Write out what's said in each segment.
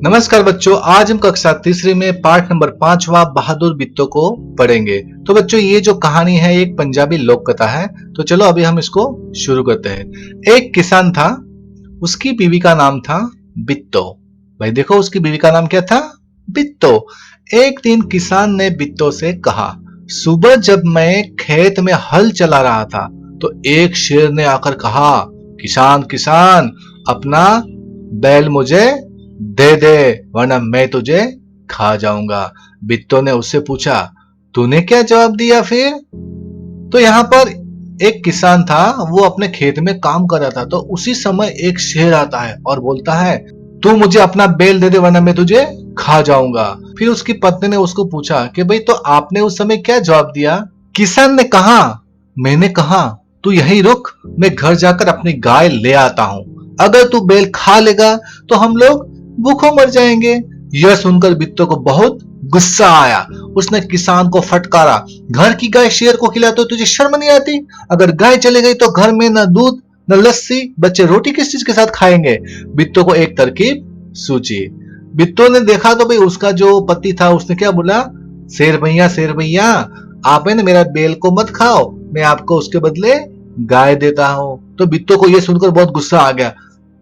नमस्कार बच्चों, आज हम कक्षा तीसरी में पाठ नंबर 5वां बहादुर बिट्टो को पढ़ेंगे। तो बच्चों, ये जो कहानी है एक पंजाबी लोक कथा है। तो चलो अभी हम इसको शुरू करते हैं। एक किसान था, उसकी बीवी का नाम था बिट्टो। भाई देखो, उसकी बीवी का नाम क्या था? बिट्टो। एक दिन किसान ने बिट्टो से कहा, सुबह जब मैं खेत में हल चला रहा था तो एक शेर ने आकर कहा, किसान किसान, अपना बैल मुझे दे दे वरना मैं तुझे खा जाऊंगा। बिट्टो ने उससे पूछा, तूने क्या जवाब दिया फिर? तो यहाँ पर एक किसान था, वो अपने खेत में काम कर रहा था। तो उसी समय एक शेर आता है और बोलता है, तू मुझे अपना बैल दे दे वरना मैं तुझे खा जाऊंगा। फिर उसकी पत्नी ने उसको पूछा कि भाई, तो आपने उस समय क्या जवाब दिया? किसान ने कहा, मैंने कहा तू यहीं रुक, मैं घर जाकर अपनी गाय ले आता हूं। अगर तू बैल खा लेगा तो हम लोग भूखों मर जाएंगे। यह सुनकर बिट्टो को बहुत गुस्सा आया। उसने किसान को फटकारा, घर की गाय शेर को खिलाते हो, तुझे शर्म नहीं आती? अगर गाय चली गई तो घर में न दूध न लस्सी, बच्चे रोटी किस चीज के साथ खाएंगे? बिट्टो को एक तरकीब सूझी। बिट्टो ने देखा तो भाई उसका जो पति था, उसने क्या बोला, शेर भैया आप है ना मेरा बैल को मत खाओ, मैं आपको उसके बदले गाय देता हूं। तो बिट्टो को यह सुनकर बहुत गुस्सा आ गया।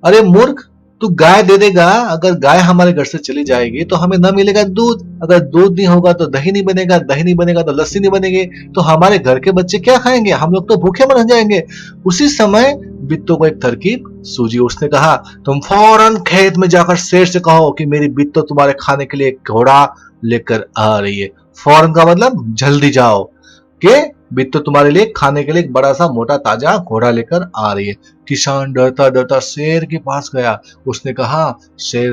अरे मूर्ख, तू गाय दे देगा, अगर गाय हमारे घर से चली जाएगी तो हमें न मिलेगा दूध, अगर दूध नहीं होगा तो दही नहीं बनेगा, दही नहीं बनेगा तो लस्सी नहीं बनेगी, तो हमारे घर के बच्चे क्या खाएंगे? हम लोग तो भूखे मर जाएंगे। उसी समय बिट्टो को एक तरकीब सूझी। उसने कहा, तुम फौरन खेत में जाकर शेर से कहो कि मेरी बिट्टो तुम्हारे खाने के लिए एक घोड़ा लेकर आ रही है। फौरन का मतलब जल्दी जाओ, कि बिट्टो तुम्हारे लिए खाने के लिए एक बड़ा सा मोटा ताजा घोड़ा लेकर आ रही है। किसान डरता डरता शेर के पास गया। उसने कहा, शेर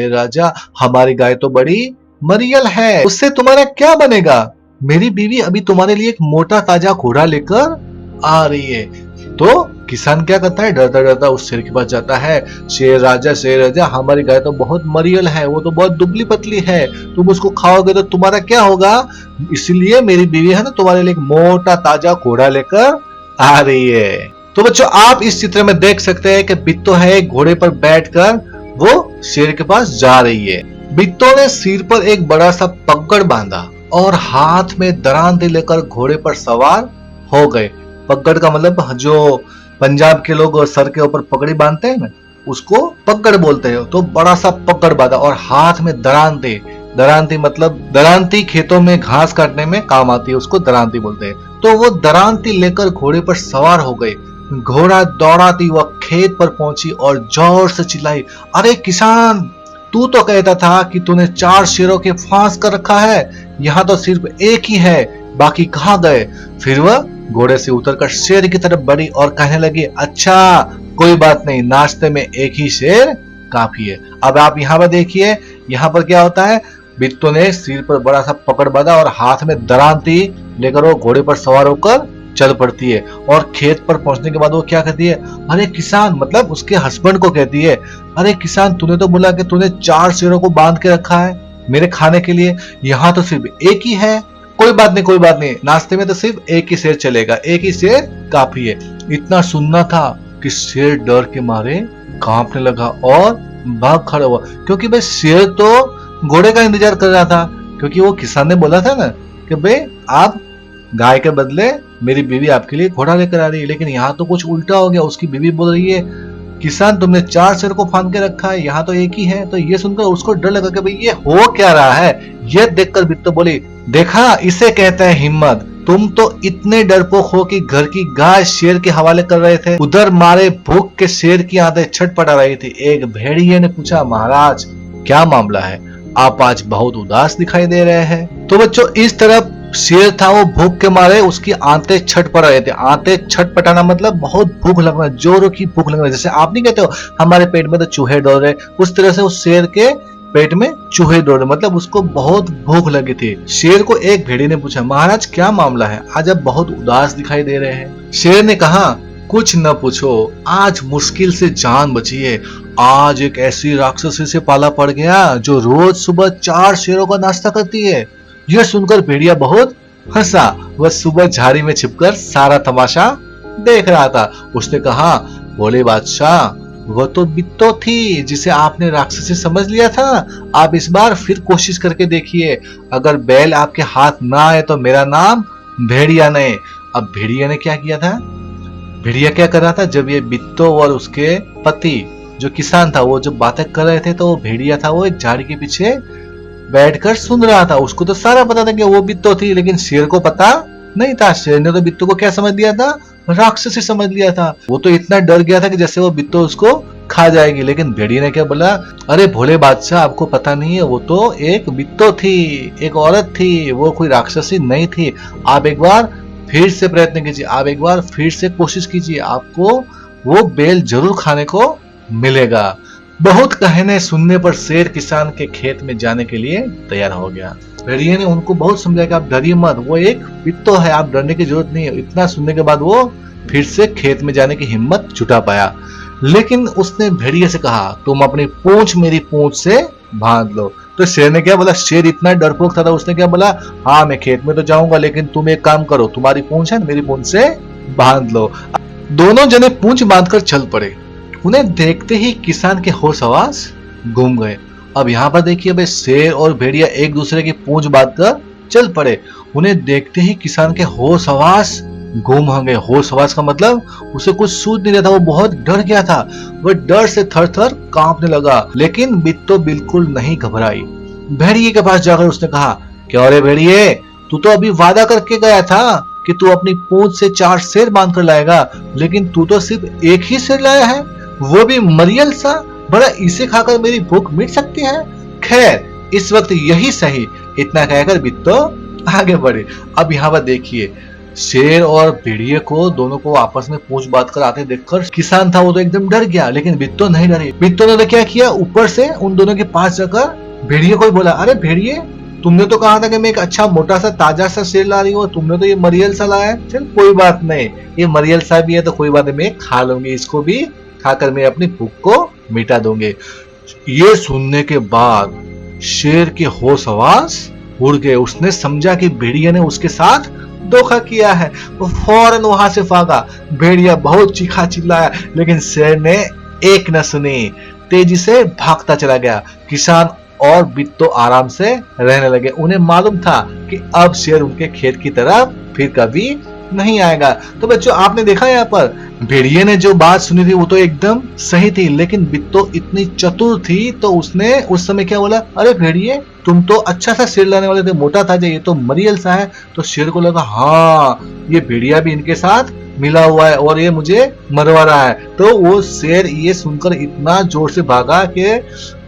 राजा, हमारी गाय तो बड़ी मरियल है, उससे तुम्हारा क्या बनेगा? मेरी बीवी अभी तुम्हारे लिए एक मोटा ताजा घोड़ा लेकर आ रही है। तो किसान क्या करता है, डरता डरता उस शेर के पास जाता है। शेर राजा, हमारी गाय तो बहुत मरियल है, वो तो बहुत दुबली पतली है, तुम उसको खाओगे तो तुम्हारा क्या होगा? इसलिए मेरी बीवी है ना तुम्हारे लिए एक मोटा ताजा घोड़ा लेकर आ रही है। तो बच्चों, आप इस चित्र में देख सकते हैं कि बिट्टो है घोड़े पर बैठकर वो शेर के पास जा रही है। बिट्टो ने सिर पर एक बड़ा सा पगड़ बांधा और हाथ में दरांती लेकर घोड़े पर सवार हो गए। पगड़ का मतलब जो पंजाब के लोग सर के ऊपर पगड़ी बांधते हैं ना, उसको पगड़ बोलते हैं। तो बड़ा सा पगड़ बांधा और हाथ में दरांती, दरांती मतलब दरांती खेतों में घास काटने में काम आती है, उसको दरांती बोलते हैं। तो वो दरांती लेकर घोड़े पर सवार हो गए। घोड़ा दौड़ाती वह खेत पर पहुंची और जोर से चिल्लाई, अरे किसान, तू तो कहता था कि तूने 4 शेरों के फांस कर रखा है, यहाँ तो सिर्फ एक ही है, बाकी कहाँ गए? फिर वह घोड़े से उतरकर शेर की तरफ बढ़ी और कहने लगी, अच्छा कोई बात नहीं, नाश्ते में एक ही शेर काफी है। अब आप यहाँ पर देखिए, यहाँ पर क्या होता है, बिट्टो ने सिर पर बड़ा सा पकड़ बांधा और हाथ में दरांती लेकर वो घोड़े पर सवार होकर चल पड़ती है। और खेत पर पहुंचने के बाद वो क्या कहती है, अरे किसान, मतलब उसके हस्बैंड को कहती है, अरे किसान, तूने तो बोला कि तूने 4 शेरों को बांध के रखा है मेरे खाने के लिए, यहाँ तो सिर्फ एक ही है। कोई बात नहीं, नाश्ते में तो सिर्फ एक ही शेर चलेगा, एक ही शेर काफी है। इतना सुनना था कि शेर डर के मारे कांपने लगा और भाग खड़ा हुआ, क्योंकि भाई शेर तो घोड़े का इंतजार कर रहा था, क्योंकि वो किसान ने बोला था ना कि भाई आप गाय के बदले मेरी बीवी आपके लिए घोड़ा लेकर आ रही है। लेकिन यहाँ तो कुछ उल्टा हो गया, उसकी बीवी बोल रही है, किसान तुमने 4 शेर को फांद के रखा है, यहाँ तो एक ही है। तो ये सुनकर उसको डर लगा कि भाई ये हो क्या रहा है। ये देखकर बिट्टो बोली, देखा, इसे कहते हैं हिम्मत, तुम तो इतने डरपोक हो कि घर की गाय शेर के हवाले कर रहे थे। उधर मारे भूख के शेर की आंखें छटपटा रही थी। एक भेड़िए ने पूछा, महाराज क्या मामला है, आप आज बहुत उदास दिखाई दे रहे हैं। तो बच्चों, इस तरफ शेर था, वो भूख के मारे उसकी आंतें छटपटा रहे थे। आंतें छटपटाना मतलब बहुत भूख लगना, जोरों की भूख लगना। जैसे आप नहीं कहते हो हमारे पेट में तो चूहे दौड़ रहे, उस तरह से उस शेर के पेट में चूहे दौड़ रहे, मतलब उसको बहुत भूख लगी थी। शेर को एक भेड़ी ने पूछा, महाराज क्या मामला है, आज आप बहुत उदास दिखाई दे रहे हैं। शेर ने कहा, कुछ न पूछो, आज मुश्किल से जान बची है। आज एक ऐसी राक्षसी से पाला पड़ गया जो रोज सुबह 4 शेरों का नाश्ता करती है। यह सुनकर भेड़िया बहुत हंसा। वह सुबह झाड़ी में छिपकर सारा तमाशा देख रहा था। उसने कहा, बोले बादशाह, वो तो बित्तो थी जिसे आपने राक्षसी समझ लिया था। आप इस बार फिर कोशिश करके देखिए। अगर बैल आपके हाथ ना आए तो मेरा नाम भेड़िया नहीं। अब भेड़िया ने क्या किया था? भेड़िया क्या कर रहा था? जब ये बित्तो और उसके पति जो किसान था वो जब बातें कर रहे थे तो वो भेड़िया था वो एक झाड़ी के पीछे बैठकर सुन रहा था। उसको तो सारा पता था कि वो बित्तो थी, लेकिन शेर को पता नहीं था। शेर ने तो बित्तो को क्या समझ लिया था? राक्षसी समझ लिया था। वो तो इतना डर गया था कि जैसे वो बित्तो उसको खा जाएगी। लेकिन भेड़िया ने क्या बोला? अरे भोले बादशाह, आपको पता नहीं है, वो तो एक बित्तो थी, एक औरत थी, वो कोई राक्षसी नहीं थी। आप एक बार फिर से प्रयत्न कीजिए, आप एक बार फिर से कोशिश कीजिए, आपको वो बेल जरूर खाने को मिलेगा। बहुत कहने सुनने पर शेर किसान के खेत में जाने के लिए तैयार हो गया। भेड़िए ने उनको बहुत समझाया कि आप डरिए मत, वो एक बित्तो है, आप डरने की जरूरत नहीं है। इतना सुनने के बाद वो फिर से खेत में जाने की हिम्मत जुटा पाया। लेकिन उसने भेड़िए से कहा, तुम अपनी पूंछ मेरी पूंछ से बांध लो। तो शेर ने क्या बोला? शेर इतना डरपोक था, उसने क्या बोला? हाँ मैं खेत में तो जाऊंगा, लेकिन तुम एक काम करो, तुम्हारी पूंछ है मेरी पूंछ से बांध लो। दोनों जने पूंछ बांधकर चल पड़े। उन्हें देखते ही किसान के होश हवास घूम गए। अब यहाँ पर देखिए भाई, शेर और भेड़िया एक दूसरे की पूंछ बांधकर चल पड़े। उन्हें देखते ही किसान के होश हवास गुम हो गए। होश हवास का मतलब उसे कुछ सूझ नहीं रहा था, वो बहुत डर गया था। वह डर से थर थर कांपने लगा। लेकिन बित्तो बिल्कुल नहीं घबराई। भेड़िए के पास जाकर उसने कहा, क्या रे भेड़िए, तू तो अभी वादा करके गया था कि तू अपनी पूंछ से 4 शेर बांध कर लाएगा, लेकिन तू तो सिर्फ एक ही शेर लाया है, वो भी मरियल सा। बड़ा इसे खाकर मेरी भूख मिट सकती है। खैर इस वक्त यही सही। इतना कहकर बित्तो आगे बढ़े। अब यहाँ पर देखिए, शेर और भेड़िए को दोनों को आपस में पूंछ बात कर आते देखकर किसान था वो तो एकदम डर गया, लेकिन बित्तो नहीं डरी। बित्तो ने क्या किया, ऊपर से उन दोनों के पास जाकर भेड़िए को बोला, अरे भेड़िए, तुमने तो कहा था कि मैं एक अच्छा मोटा सा ताजा सा शेर ला रही हूँ, तुमने तो ये मरियल सा लाया है। चल कोई बात नहीं, ये मरियल सा भी है तो कोई बात नहीं, मैं खा लूंगी, इसको भी खाकर मैं अपनी भूख को मिटा दूंगी। ये सुनने के बाद शेर के होश हवास उड़ गए। उसने समझा कि भेड़िया ने उसके साथ धोखा किया है। वो फौरन वहां से भागा। भेड़िया बहुत चीखा चिल्लाया, लेकिन शेर ने एक न सुनी, तेजी से भागता चला गया। किसान और बित्तो आराम से रहने लगे। उन्हें मालूम था कि अब शेर उनके खेत की तरफ फिर कभी नहीं आएगा। तो बच्चों, आपने देखा यहाँ पर भेड़िए ने जो बात सुनी थी वो तो एकदम सही थी, लेकिन बित्तो इतनी चतुर थी तो उसने उस समय क्या बोला, अरे भेड़िए, तुम तो अच्छा सा शेर लाने वाले थे, मोटा था, ये तो मरियल सा है। तो शेर को लगा, हाँ ये भेड़िया भी इनके साथ मिला हुआ है और ये मुझे मरवा रहा है। तो वो शेर ये सुनकर इतना जोर से भागा कि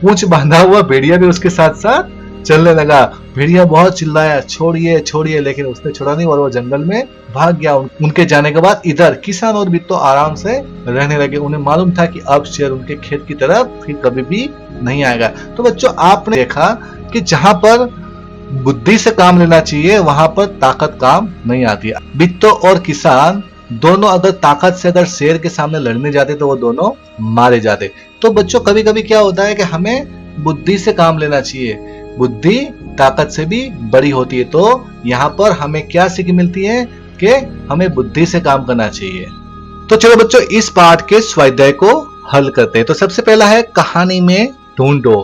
पूंछ बांधा हुआ भेड़िया भी उसके साथ साथ चलने लगा। भेड़िया बहुत चिल्लाया, छोड़िए छोड़िए, लेकिन उसने छोड़ा नहीं और वो जंगल में भाग गया। उनके जाने के बाद इधर किसान और बित्तो आराम से रहने लगे। उन्हें मालूम था कि अब शेर उनके खेत की तरफ फिर कभी भी नहीं आएगा। तो बच्चों, आपने देखा कि जहां पर बुद्धि से काम लेना चाहिए वहां पर ताकत काम नहीं आती। बित्तो और किसान दोनों अगर ताकत से अगर शेर के सामने लड़ने जाते तो वो दोनों मारे जाते। तो बच्चों, कभी कभी क्या होता है कि हमें बुद्धि से काम लेना चाहिए। बुद्धि ताकत से भी बड़ी होती है। तो यहाँ पर हमें क्या सीख मिलती है कि हमें बुद्धि से काम करना चाहिए। तो चलो बच्चों, इस पाठ के स्वाध्याय को हल करते हैं। तो सबसे पहला है, कहानी में ढूंढो।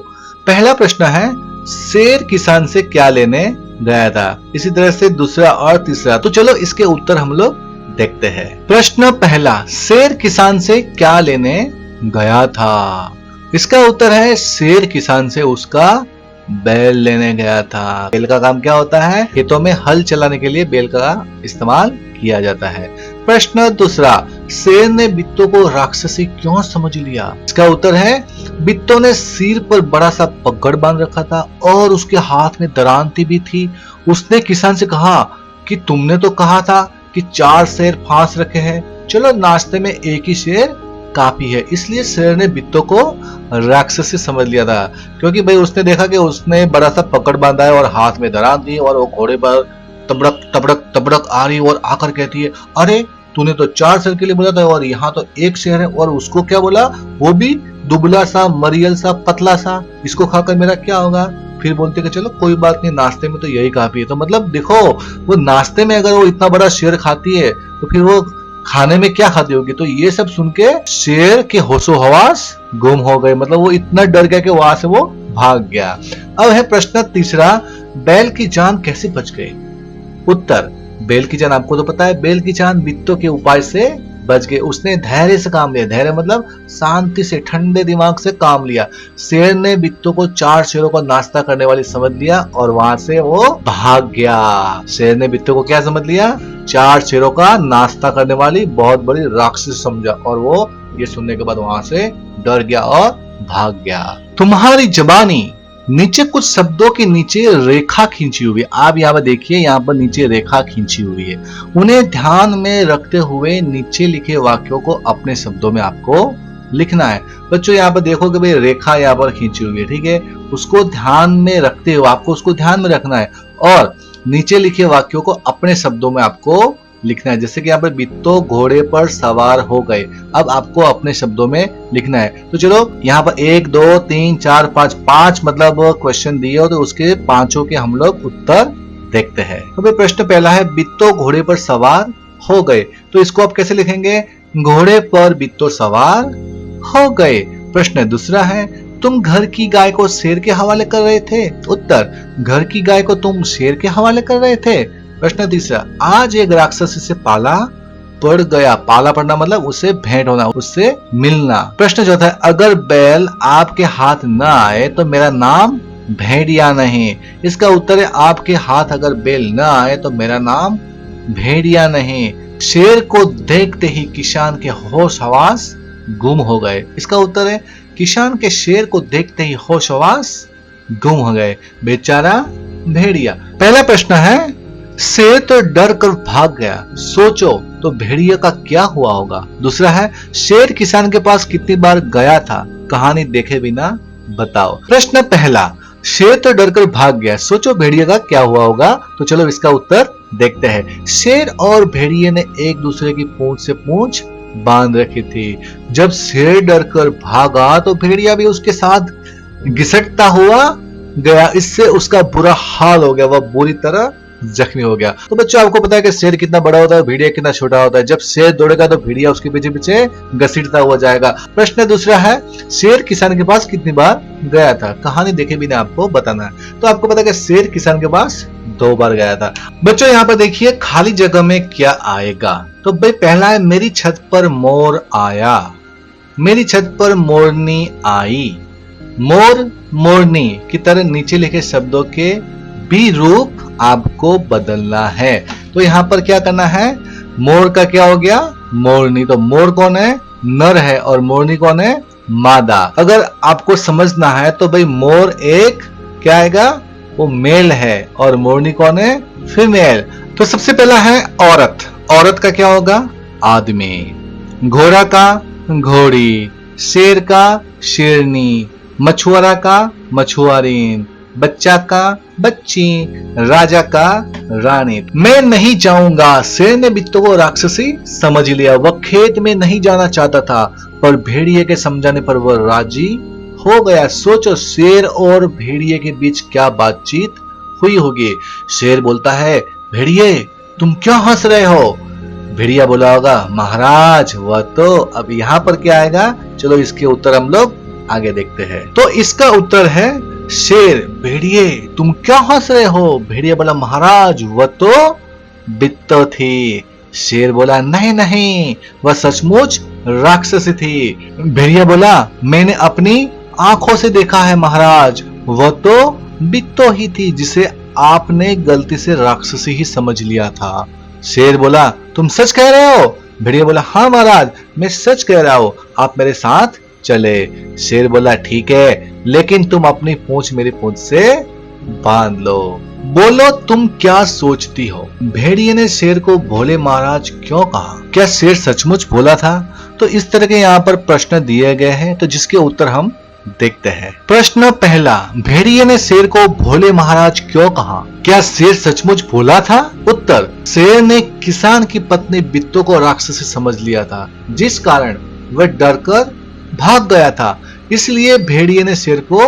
पहला प्रश्न है, शेर किसान से क्या लेने गया था। इसी तरह से दूसरा और तीसरा। तो चलो इसके उत्तर हम लोग देखते हैं। प्रश्न पहला, शेर किसान से क्या लेने गया था। इसका उत्तर है, शेर किसान से उसका बैल लेने गया था। बैल का काम क्या होता है? खेतों में हल चलाने के लिए बैल का इस्तेमाल किया जाता है। प्रश्न दूसरा, शेर ने बित्तो को राक्षसी क्यों समझ लिया। इसका उत्तर है, बित्तो ने सिर पर बड़ा सा पगड़ बांध रखा था और उसके हाथ में दरांती भी थी। उसने किसान से कहा कि तुमने तो कहा था कि 4 शेर फांस रखे हैं, चलो नाश्ते में एक ही शेर काफी है। इसलिए शेर ने बित्तो को राक्षसी समझ लिया था, क्योंकि भाई उसने देखा कि उसने बड़ा सा पकड़ बांधा है और हाथ में दरांत दी और वो घोड़े पर तबड़क तबड़क तबड़क आ रही और आकर कहती है, अरे तूने तो 4 शेर के लिए बोला था और यहाँ तो एक शेर है। और उसको क्या बोला, वो भी दुबला सा, मरियल सा, पतला सा, इसको खाकर मेरा क्या होगा। फिर बोलते कि चलो कोई बात नहीं, नाश्ते में तो यही काफी है। तो मतलब देखो, वो नाश्ते में अगर वो इतना बड़ा शेर खाती है तो फिर वो खाने में क्या खाती होगी। तो ये सब सुन के शेर के होशो हवास गुम हो गए, मतलब वो इतना डर गया कि वहां से वो भाग गया। अब है प्रश्न तीसरा, बैल की जान कैसे बच गई। उत्तर, बैल की जान आपको तो पता है, बैल की जान बित्तों के उपाय से बच गए। उसने धैर्य से काम लिया, धैर्य मतलब शांति से ठंडे दिमाग से काम लिया। शेर ने बित्तों को 4 शेरों को नाश्ता करने वाली समझ लिया और वहां से वो भाग गया। शेर ने बित्तों को क्या समझ लिया, 4 शेरों का नाश्ता करने वाली बहुत बड़ी राक्षस समझा, और वो ये सुनने के बाद वहां से डर गया और भाग गया। तुम्हारी जबानी, नीचे कुछ शब्दों के नीचे रेखा खींची हुई है। आप यहाँ पर देखिए, यहाँ पर नीचे रेखा खींची हुई है। उन्हें ध्यान में रखते हुए नीचे लिखे वाक्यों को अपने शब्दों में आपको लिखना है। बच्चों यहाँ पर देखो कि भाई रेखा यहाँ पर खींची हुई है, ठीक है। उसको ध्यान में रखते हुए आपको उसको ध्यान में रखना है और नीचे लिखे वाक्यों को अपने शब्दों में आपको लिखना है। जैसे कि यहाँ पर बित्तो घोड़े पर सवार हो गए, अब आपको अपने शब्दों में लिखना है। तो चलो यहाँ पर 1 2 3 4 5 5 मतलब क्वेश्चन दिए हो, तो उसके पांचों के हम लोग उत्तर देखते हैं। तो भाई प्रश्न पहला है, बित्तो घोड़े पर सवार हो गए, तो इसको आप कैसे लिखेंगे, घोड़े पर बित्तो सवार हो गए। प्रश्न दूसरा है, तुम घर की गाय को शेर के हवाले कर रहे थे। उत्तर, घर की गाय को तुम शेर के हवाले कर रहे थे। प्रश्न तीसरा, आज एक राक्षस से पाला पड़ गया। पाला पड़ना मतलब उससे भेंट होना, उससे मिलना। प्रश्न चौथा है, अगर बैल आपके हाथ न आए तो मेरा नाम भेड़िया नहीं। इसका उत्तर है, आपके हाथ अगर बैल न आए तो मेरा नाम भेड़िया नहीं। शेर को देखते ही किसान के होश हवास गुम हो गए। इसका उत्तर है, किसान के शेर को देखते ही होश हवास गुम हो गए, बेचारा भेड़िया। पहला प्रश्न है, शेर तो डर कर भाग गया, सोचो तो भेड़िया का क्या हुआ होगा। दूसरा है, शेर किसान के पास कितनी बार गया था, कहानी देखे बिना बताओ। प्रश्न पहला, शेर तो डर कर भाग गया, सोचो भेड़िया का क्या हुआ होगा। तो चलो इसका उत्तर देखते हैं। शेर और भेड़िए ने एक दूसरे की पूंछ से पूंछ बांध रखी थी। जब शेर डर कर भागा तो भेड़िया भी उसके साथ घिसटता हुआ गया। इससे उसका बुरा हाल हो गया, वह बुरी तरह जख्मी हो गया। तो बच्चों आपको पता है कि शेर कितना बड़ा होता है, भेड़िया कितना छोटा होता है। जब शेर दौड़ेगा तो भेड़िया उसके पीछे पीछे घसीटता हुआ जाएगा। प्रश्न दूसरा है, शेर किसान के पास कितनी बार गया था, कहानी देखे बिना आपको बताना है। तो आपको पता है कि शेर किसान के पास 2 बार गया था। बच्चों यहाँ पर देखिए खाली जगह में क्या आएगा। तो भाई पहला है, मेरी छत पर मोर आया। मेरी छत पर मोरनी आई। मोर मोरनी की तरह नीचे लिखे शब्दों के भी रूप आपको बदलना है। तो यहाँ पर क्या करना है, मोर का क्या हो गया, मोरनी। तो मोर कौन है, नर है, और मोरनी कौन है, मादा। अगर आपको समझना है तो भाई मोर एक क्या आएगा, वो मेल है, और मोरनी कौन है, फीमेल। तो सबसे पहला है औरत। औरत का क्या होगा, आदमी। घोड़ा का घोड़ी, शेर का शेरनी, मछुआरा का मछुआरीन, बच्चा का बच्ची, राजा का रानी। मैं नहीं जाऊंगा, शेर ने बित्तों को राक्षसी समझ लिया। वह खेत में नहीं जाना चाहता था, पर भेड़िए के समझाने पर वह राजी हो गया। सोचो शेर और भेड़िए के बीच क्या बातचीत हुई होगी। शेर बोलता है, भेड़िए तुम क्यों हंस रहे हो। भेड़िया बोला होगा, महाराज वह तो। अब यहाँ पर क्या आएगा, चलो इसके उत्तर हम लोग आगे देखते हैं। तो इसका उत्तर है शेर, भेड़िए तुम क्या हंस रहे हो। भेड़िया बोला, महाराज वह तो बित्तो थी। शेर बोला, नहीं नहीं वह सचमुच राक्षसी थी। भेड़िया बोला, मैंने अपनी आंखों से देखा है महाराज, वह तो बित्तो ही थी जिसे आपने गलती से राक्षसी ही समझ लिया था। शेर बोला, तुम सच कह रहे हो। भेड़िया बोला, हाँ महाराज मैं सच कह रहा हूँ, आप मेरे साथ चले। शेर बोला, ठीक है, लेकिन तुम अपनी पूंछ मेरी पूंछ से बांध लो। बोलो तुम क्या सोचती हो। भेड़िए ने शेर को भोले महाराज क्यों कहा, क्या शेर सचमुच भोला था। तो इस तरह के यहाँ पर प्रश्न दिए गए हैं, तो जिसके उत्तर हम देखते हैं। प्रश्न पहला, भेड़िए ने शेर को भोले महाराज क्यों कहा, क्या शेर सचमुच भोला था। उत्तर, शेर ने किसान की पत्नी बित्तो को राक्षसी समझ लिया था, जिस कारण वह डरकर भाग गया था, इसलिए भेड़िए ने शेर को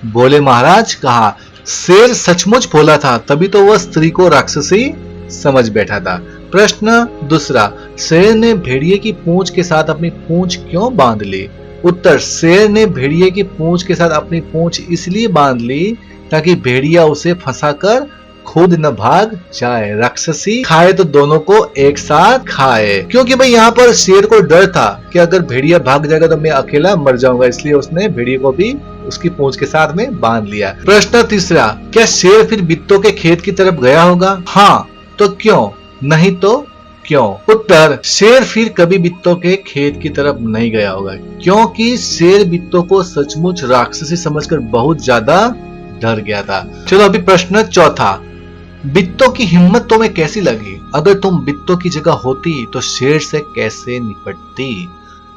भोले महाराज कहा। शेर सचमुच भोला था, तभी तो वह स्त्री को राक्षसी समझ बैठा था। प्रश्न दूसरा, शेर ने भेड़िए की पूंछ के साथ अपनी पूंछ क्यों बांध ली? उत्तर, शेर ने भेड़िए की पूंछ के साथ अपनी पूंछ इसलिए बांध ली ताकि भेड़िया उसे फंसाकर खुद न भाग जाए, राक्षसी खाए तो दोनों को एक साथ खाए। क्योंकि भाई यहाँ पर शेर को डर था कि अगर भेड़िया भाग जाएगा तो मैं अकेला मर जाऊंगा, इसलिए उसने भेड़िए को भी उसकी पूंछ के साथ में बांध लिया। प्रश्न तीसरा, क्या शेर फिर बित्तों के खेत की तरफ गया होगा? हाँ तो क्यों, नहीं तो क्यों? उत्तर, शेर फिर कभी बित्तों के खेत की तरफ नहीं गया होगा क्योंकि शेर बित्तों को सचमुच राक्षसी समझकर बहुत ज्यादा डर गया था। चलो अभी प्रश्न चौथा, बित्तों की हिम्मत तुम्हें कैसी लगी? अगर तुम बित्तों की जगह होती तो शेर से कैसे निपटती?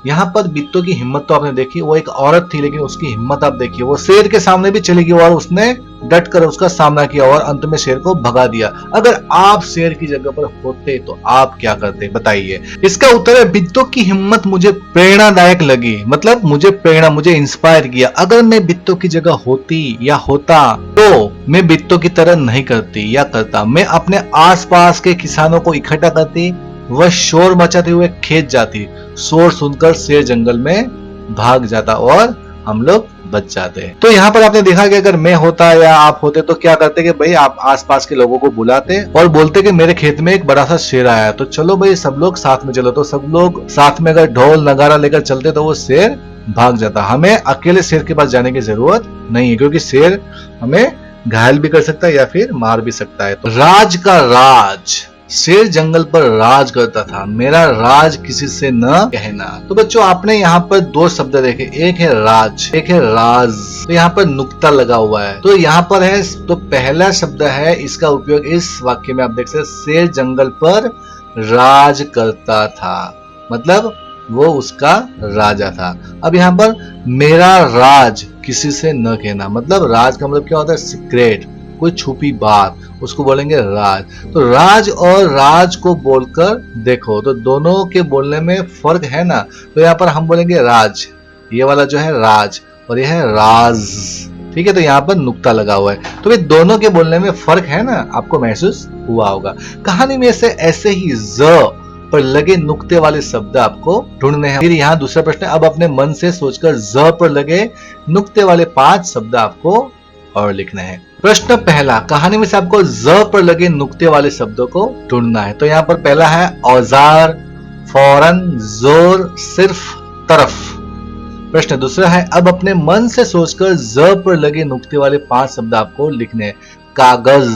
यहाँ पर बित्तों की हिम्मत तो आपने देखी, वो एक औरत थी लेकिन उसकी हिम्मत आप देखिए, वो शेर के सामने भी चली गई और उसने डट कर उसका सामना किया और अंत में शेर को भगा दिया। अगर आप शेर की जगह पर होते तो आप क्या करते, बताइए। इसका उत्तर है, बित्तों की हिम्मत मुझे प्रेरणादायक लगी, मतलब मुझे प्रेरणा, मुझे इंस्पायर किया। अगर मैं बित्तों की जगह होती या होता तो मैं बित्तों की तरह नहीं करती या करता, मैं अपने आसपास के किसानों को इकट्ठा करती, वह शोर मचाते हुए खेत जाती, शोर सुनकर शेर जंगल में भाग जाता और हम लोग बच जाते। तो यहाँ पर आपने देखा कि अगर मैं होता या आप होते तो क्या करते कि भाई आप आसपास के लोगों को बुलाते और बोलते कि मेरे खेत में एक बड़ा सा शेर आया है, तो चलो भाई सब लोग साथ में चलो। तो सब लोग साथ में अगर ढोल नगारा लेकर चलते तो वो शेर भाग जाता। हमें अकेले शेर के पास जाने की जरूरत नहीं है क्योंकि शेर हमें घायल भी कर सकता है या फिर मार भी सकता है। तो राज का राज, शेर जंगल पर राज करता था, मेरा राज किसी से न कहना। तो बच्चों आपने यहाँ पर दो शब्द देखे, एक है राज, एक है राज। तो यहाँ पर नुक्ता लगा हुआ है, तो यहाँ पर है, तो पहला शब्द है, इसका उपयोग इस वाक्य में आप देख सकते, शेर जंगल पर राज करता था, मतलब वो उसका राजा था। अब यहाँ पर मेरा राज किसी से न कहना, मतलब राज का मतलब क्या होता है, सीक्रेट, कोई छुपी बात, उसको बोलेंगे राज। तो राज और राज को बोलकर देखो तो दोनों के बोलने में फर्क है ना। तो यहाँ पर हम बोलेंगे राज, ये वाला जो है राज और ये है राज, ठीक है। तो यहाँ पर नुक्ता लगा हुआ है, तो ये दोनों के बोलने में फर्क है ना, आपको महसूस हुआ होगा। कहानी में से ऐसे ही ज पर लगे नुक्ते वाले शब्द आपको ढूंढने हैं। फिर यहाँ दूसरा प्रश्न है, अब अपने मन से सोचकर ज पर लगे नुक्ते वाले 5 शब्द आपको और लिखने हैं। प्रश्न पहला, कहानी में से आपको ज पर लगे नुक्ते वाले शब्दों को ढूंढना है। तो यहाँ पर पहला है औजार, फौरन, जोर, सिर्फ, तरफ। प्रश्न दूसरा है, अब अपने मन से सोचकर ज पर लगे नुक्ते वाले 5 शब्द आपको लिखने हैं। कागज,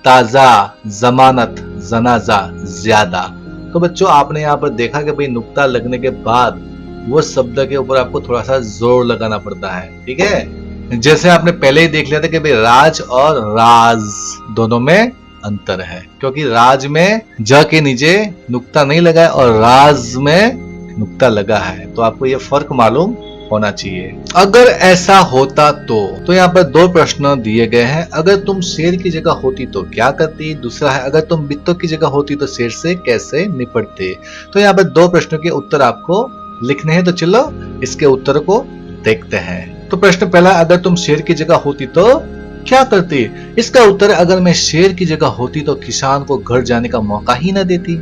ताजा, जमानत, जनाजा, ज्यादा। तो बच्चों आपने यहाँ पर देखा कि भाई नुक्ता लगने के बाद वो शब्द के ऊपर आपको थोड़ा सा जोर लगाना पड़ता है, ठीक है। जैसे आपने पहले ही देख लिया था कि भाई राज और राज दोनों में अंतर है, क्योंकि राज में ज के नीचे नुक्ता नहीं लगा है और राज में नुक्ता लगा है, तो आपको ये फर्क मालूम होना चाहिए। अगर ऐसा होता तो यहाँ पर 2 प्रश्न दिए गए हैं। अगर तुम शेर की जगह होती तो क्या करती, दूसरा है अगर तुम बित्तों की जगह होती तो शेर से कैसे निपटते। तो यहाँ पर 2 प्रश्नों के उत्तर आपको लिखने हैं, तो चलो इसके उत्तर को देखते हैं। तो प्रश्न पहला, अगर तुम शेर की जगह होती तो क्या करती। इसका उत्तर है, अगर मैं शेर की जगह होती तो किसान को घर जाने का मौका ही न देती,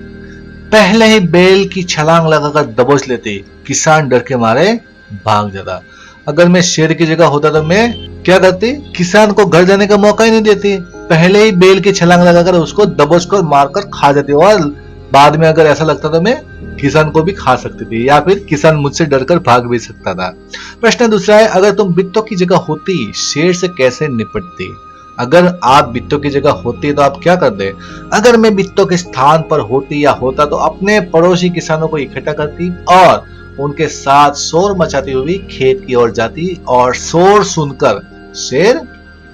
पहले ही बैल की छलांग लगाकर दबोच लेती, किसान डर के मारे भाग जाता। अगर मैं शेर की जगह होता तो मैं क्या करती, किसान को घर जाने का मौका ही नहीं देती, पहले ही बैल की छलांग लगाकर उसको दबोच कर मारकर खा जाती और बाद में अगर ऐसा लगता तो मैं किसान को भी खा सकती थी या फिर किसान मुझसे डरकर भाग भी सकता था। प्रश्न दूसरा है, अगर तुम बित्तों की जगह होती शेर से कैसे निपटती। अगर आप बित्तों की जगह होती तो आप क्या करते। अगर मैं बित्तों के स्थान पर होती या होता तो अपने पड़ोसी किसानों को इकट्ठा करती और उनके साथ शोर मचाती हुई खेत की ओर जाती और शोर सुनकर शेर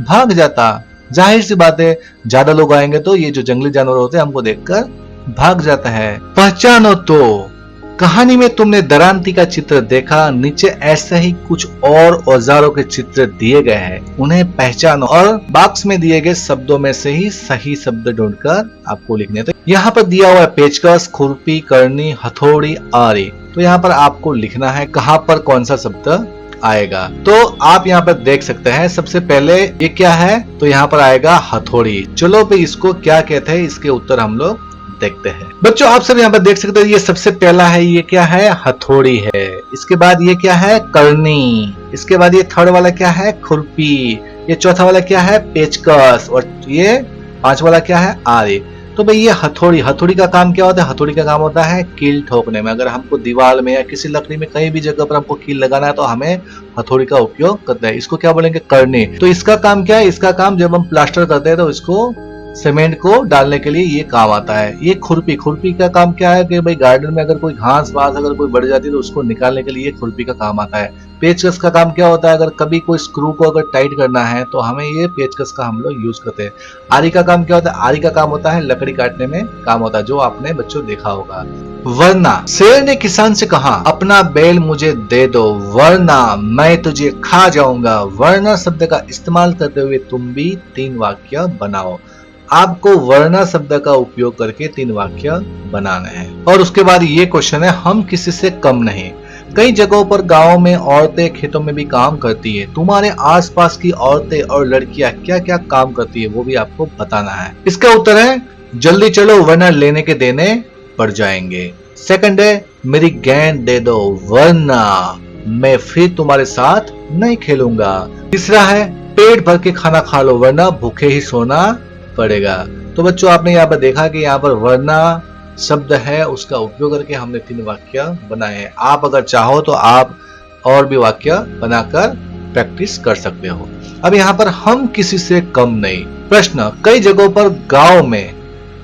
भाग जाता। जाहिर सी बात है, ज्यादा लोग आएंगे तो ये जो जंगली जानवर होते हैं हमको देखकर भाग जाता है। पहचानो तो, कहानी में तुमने दरांती का चित्र देखा, नीचे ऐसे ही कुछ और औजारों के चित्र दिए गए हैं, उन्हें पहचानो और बॉक्स में दिए गए शब्दों में से ही सही शब्द ढूंढकर आपको लिखने। तो यहाँ पर दिया हुआ है पेचकस, खुरपी, करनी, हथौड़ी, आरी। तो यहाँ पर आपको लिखना है कहाँ पर कौन सा शब्द आएगा। तो आप यहाँ पर देख सकते हैं, सबसे पहले ये क्या है, तो यहाँ पर आएगा हथौड़ी। चलो भाई इसको क्या कहते हैं, इसके उत्तर हम लोग देखते हैं। बच्चों आप सब यहाँ पर देख सकते हो, ये सबसे पहला है, ये क्या है, हथौड़ी है। इसके बाद ये क्या है, करनी। इसके बाद ये थर्ड वाला क्या है, खुरपी। ये चौथा वाला क्या है, पेचकस। और ये पांच वाला क्या है, आरी। तो भाई ये हथौड़ी, हथौड़ी का काम क्या होता है, हथौड़ी का काम होता है कील ठोकने में। अगर हमको दीवार में या किसी लकड़ी में कहीं भी जगह पर हमको कील लगाना है तो हमें हथौड़ी का उपयोग करते हैं। इसको क्या बोलेंगे, करनी। तो इसका काम क्या है, इसका काम जब हम प्लास्टर करते हैं तो इसको सीमेंट को डालने के लिए ये काम आता है। ये खुरपी, खुरपी का काम क्या है कि भाई गार्डन में अगर कोई घास वास अगर कोई बढ़ जाती है तो उसको निकालने के लिए खुरपी का काम आता है। पेचकस का काम क्या होता है, अगर कभी कोई स्क्रू को अगर टाइट करना है तो हमें ये पेचकस का हम लोग यूज करते हैं। आरी का काम क्या होता है, आरी का काम होता है लकड़ी काटने में काम होता है, जो आपने बच्चों देखा होगा। वरना शेर ने किसान से कहा, अपना बैल मुझे दे दो वरना मैं तुझे खा जाऊंगा। वरना शब्द का इस्तेमाल करते हुए तुम भी 3 वाक्य बनाओ। आपको वरना शब्द का उपयोग करके 3 वाक्य बनाने हैं। और उसके बाद ये क्वेश्चन है, हम किसी से कम नहीं। कई जगहों पर गांव में औरतें खेतों में भी काम करती है। तुम्हारे आसपास की औरतें और लड़कियां क्या क्या काम करती है वो भी आपको बताना है। इसका उत्तर है, जल्दी चलो वरना लेने के देने पड़ जाएंगे। सेकंड है, मेरी गेंद दे दो वरना मैं फिर तुम्हारे साथ नहीं खेलूंगा। तीसरा है, पेट भर के खाना खा लो वरना भूखे ही सोना पड़ेगा। तो बच्चों आपने यहाँ पर देखा कि यहाँ पर वरना शब्द है, उसका उपयोग करके हमने 3 वाक्य बनाए हैं। आप अगर चाहो तो आप और भी वाक्य बनाकर प्रैक्टिस कर सकते हो। अब यहाँ पर हम किसी से कम नहीं। प्रश्न, कई जगहों पर गांव में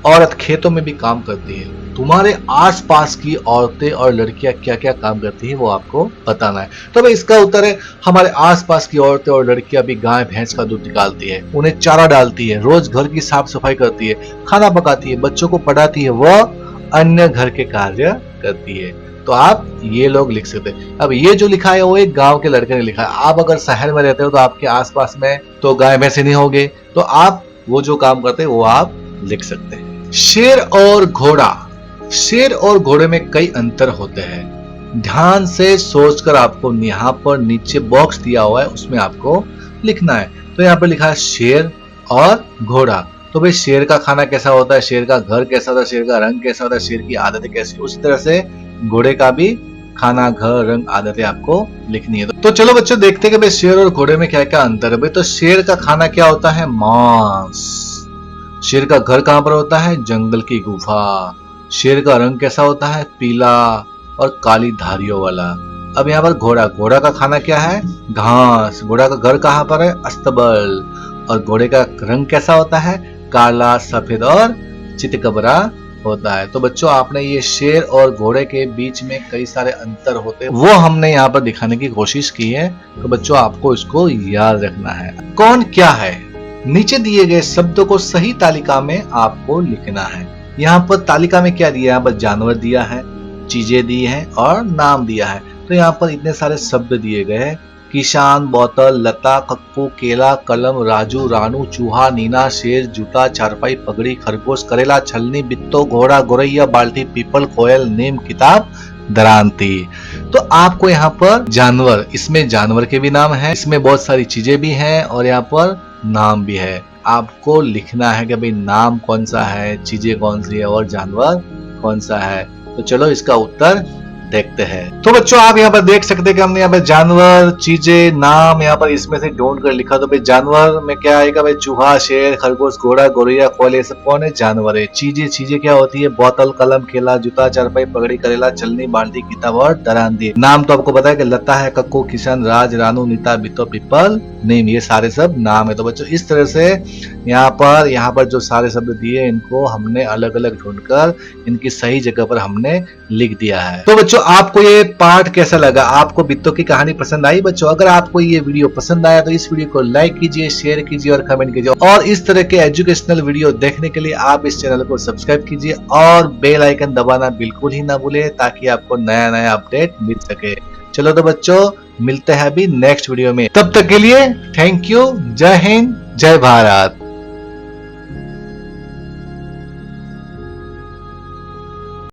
औरत खेतों में भी काम करती है। तुम्हारे आसपास की औरतें और लड़कियां क्या क्या काम करती है वो आपको बताना है। तो भाई इसका उत्तर है, हमारे आसपास की औरतें और लड़कियां भी गाय भैंस का दूध निकालती है, उन्हें चारा डालती है, रोज घर की साफ सफाई करती है, खाना पकाती है, बच्चों को पढ़ाती है, वह अन्य घर के कार्य करती है। तो आप ये लोग लिख सकते हैं। अब ये जो लिखा है वो एक गांव के लड़के ने लिखा है। आप अगर शहर में रहते हो तो आपके आसपास में तो गाय भैंसे नहीं होंगे, तो आप वो जो काम करते हैं वो आप लिख सकते हैं। शेर और घोड़ा। शेर और घोड़े में कई अंतर होते हैं। ध्यान से सोचकर आपको यहाँ पर नीचे बॉक्स दिया हुआ है उसमें आपको लिखना है। तो यहाँ पर लिखा है शेर और घोड़ा। तो भाई शेर का खाना कैसा होता है, शेर का घर कैसा होता है, शेर का रंग कैसा होता है, शेर की आदतें कैसी, उसी तरह से घोड़े का भी खाना, घर, रंग, आदतें आपको लिखनी है। तो चलो बच्चों देखते हैं कि भाई शेर और घोड़े में क्या क्या अंतर है। भाई तो शेर का खाना क्या होता है, मांस। शेर का घर कहाँ पर होता है, जंगल की गुफा। शेर का रंग कैसा होता है, पीला और काली धारियों वाला। अब यहाँ पर घोड़ा, घोड़ा का खाना क्या है, घास। घोड़ा का घर कहाँ पर है, अस्तबल। और घोड़े का रंग कैसा होता है, काला, सफेद और चितकबरा होता है। तो बच्चों आपने ये शेर और घोड़े के बीच में कई सारे अंतर होते हैं वो हमने यहाँ पर दिखाने की कोशिश की है। तो बच्चों आपको इसको याद रखना है। कौन क्या है, नीचे दिए गए शब्दों को सही तालिका में आपको लिखना है। यहाँ पर तालिका में क्या दिया है, यहाँ पर जानवर दिया है, चीजें दी हैं और नाम दिया है। तो यहाँ पर इतने सारे शब्द दिए गए हैं, किसान, बोतल, लता, कक्कू, केला, कलम, राजू, रानू, चूहा, नीना, शेर, जूता, चारपाई, पगड़ी, खरगोश, करेला, छलनी, बित्तो, घोड़ा, गोरैया, बाल्टी, पीपल, कोयल, नीम, किताब, दरांती। तो आपको यहाँ पर जानवर, इसमें जानवर के भी नाम है, इसमें बहुत सारी चीजें भी हैं और यहाँ पर नाम भी है। आपको लिखना है कि भाई नाम कौन सा है, चीजें कौन सी है और जानवर कौन सा है। तो चलो इसका उत्तर देखते हैं। तो बच्चों आप यहाँ पर देख सकते हैं कि हमने यहाँ पर जानवर, चीजें, नाम यहाँ पर इसमें से ढूंढ कर लिखा। तो भाई जानवर में क्या आएगा, भाई चूहा, शेर, खरगोश, घोड़ा, गोरैया, कोयल, ये सब कौन है, जानवर है। चीजें, चीजें क्या होती है, बोतल, कलम, केला, जूता, चारपाई, पगड़ी, करेला, छलनी, बाल्टी, किताब और दरांती। नाम तो आपको पता है कि लता है, कक्कू, किशन, राज, रानू, नीता, बित्तो, पीपल, नीम, ये सारे सब नाम है। तो बच्चों इस तरह से यहाँ पर जो सारे शब्द दिए इनको हमने अलग अलग ढूंढकर इनकी सही जगह पर हमने लिख दिया है। तो बच्चों आपको ये पार्ट कैसा लगा, आपको बित्तो की कहानी पसंद आई। बच्चों अगर आपको ये वीडियो पसंद आया तो इस वीडियो को लाइक कीजिए, शेयर कीजिए और कमेंट कीजिए। और इस तरह के एजुकेशनल वीडियो देखने के लिए आप इस चैनल को सब्सक्राइब कीजिए और बेल आइकन दबाना बिल्कुल ही ना भूले ताकि आपको नया नया अपडेट मिल सके। चलो तो बच्चों मिलते हैं अभी नेक्स्ट वीडियो में, तब तक के लिए थैंक यू। जय हिंद, जय भारत।